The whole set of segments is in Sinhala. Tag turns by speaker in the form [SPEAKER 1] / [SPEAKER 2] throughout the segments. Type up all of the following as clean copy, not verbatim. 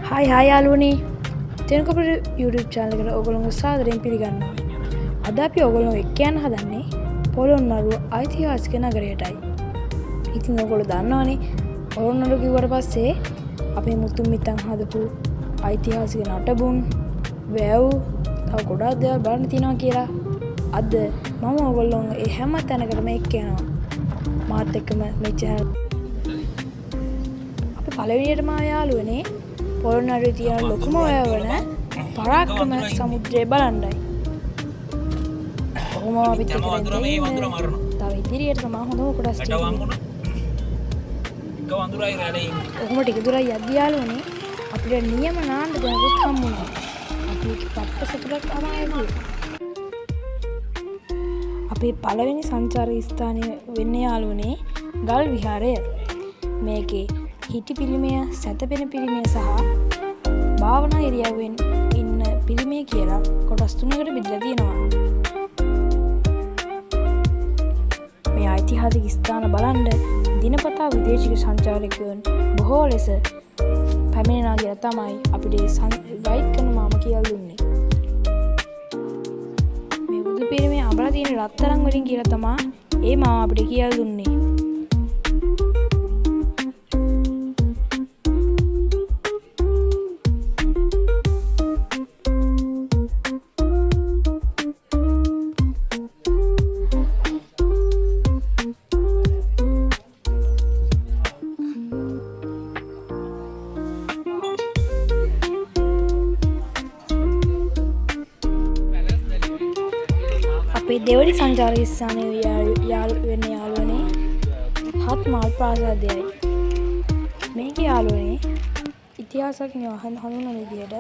[SPEAKER 1] හයි යාළුවනේ තෙනකොපට YouTube channel එකට ඔයගොල්ලෝ සාදරයෙන් පිළිගන්නවා. අද අපි ඔයගොල්ලෝ එක්ක යන්න හදන්නේ පොළොන්නරුව ඓතිහාසික නගරයටයි. ඉතින් ඔයගොල්ලෝ දන්නවනේ පොළොන්නරුව කිව්වට පස්සේ අපේ මුතුන් මිත්තන් හදපු ඓතිහාසික නටබුන්, වැව්, තව ගොඩාක් දේවල් බලන්න තියෙනවා කියලා. අද මම ඔයගොල්ලෝ ඒ හැම තැනකටම එක්ක යනවා. මාත් එක්කම මේ channel අපි පළවෙනියටම යාළුවනේ පොළොන්නරුවේ තියෙන ලොකුම වැව වන පරාක්‍රම සමුද්‍රය බලන්නයි. කොහොම අපිත් එක්ක තව ඉදිරියට තමයි හොඳම කොටස් තියෙන්නේ. කොහොම ටික දුරක් යද්දී යාළුවනේ අපිට නියම නාන්න දෙනකුත් හම්බුණා. අපි පප්ප සතුටක් තමයි අපේ පළවෙනි සංචාරක ස්ථානය වෙන්නේ යාළුවනේ ගල් විහාරය. මේකේ හිටි පිළිමය, සැතපෙන පිළිමය සහ භාවනා ඉරියව්වෙන් ඉන්න පිළිමය කියලා කොටස් තුනකට බෙදලා තියෙනවා. මේ ඓතිහාසික ස්ථාන බලන්න දිනපතා විදේශික සංචාරකයන් බොහෝ ලෙස පැමිණෙනා කියලා තමයි අපිට ගයිඩ් කරන මාම කියලා දුන්නේ. මේ බුදු පිළිමය අඹලා තියෙන රත්තරන් වලින් කියලා තමයි ඒ මාම අපිට කියලා දුන්නේ. අපේ දෙවනි සංචාරක ස්ථානය වෙන්නේ යාළුවනේ හත් මහල් ප්‍රාසාදයයි. මේක යාළුවනේ ඉතිහාසඥයෝ හඳුන්වන විදිහට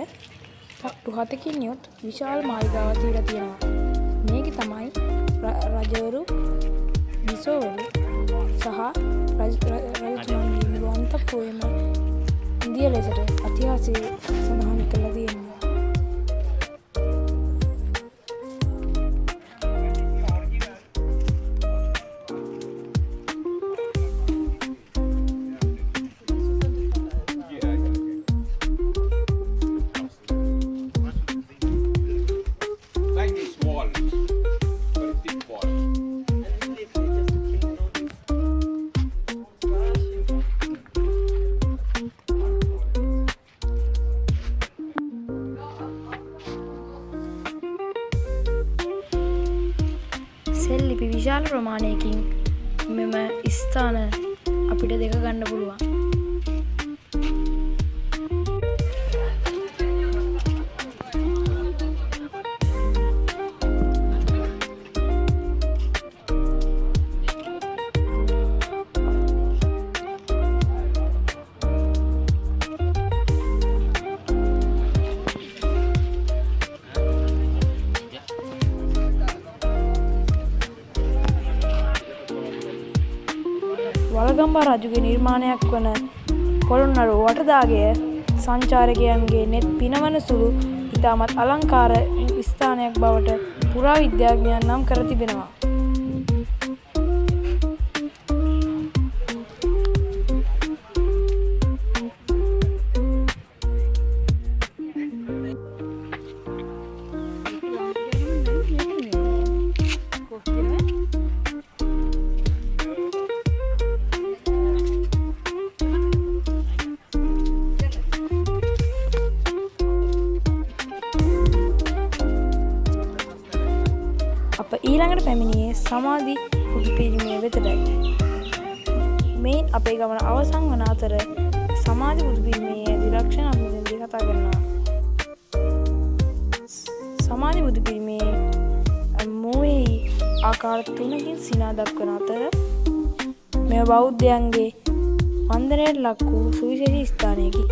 [SPEAKER 1] තට්ටු 7කින් යුත් විශාල මාලිගාවක් තියලා තියෙනවා. මේක තමයි රජවරු, විසෝවරු සහ රජතුමන්ගේ නිවන්තපුවේම ඉන්දිය ලෙසට ඉතිහාසයේ සඳහන් කරලා තියෙනවා. සෙල්ලිපි විශාල ප්‍රමාණයකින් මෙම ස්ථාන අපිට දෙක ගන්න පුළුවන්. වළගම්බා රජුගේ නිර්මාණයක් වන පොළොන්නරුව වටදාගය සංචාරකයන්ගේ නෙත් පිනවන සුළු ඉතාමත් අලංකාර ස්ථානයක් බවට පුරාවිද්‍යාඥයන් නම් කර තිබෙනවා. අප ඊළඟට පැමිණියේ සමාධි බුදු පිළිමය වෙතටයි. මේ අපේ ගමන අවසන් වන අතර සමාධි බුදු පිළිමයේ ඇති ලක්ෂණ අපි දැන් කතා කරනවා. සමාධි බුදු පිළිමයේ මුවේ ආකාර 3කින් සිනා දක්වන අතර මෙය බෞද්ධයන්ගේ වන්දනයට ලක් වූ සුවිශේෂී ස්ථානයකි.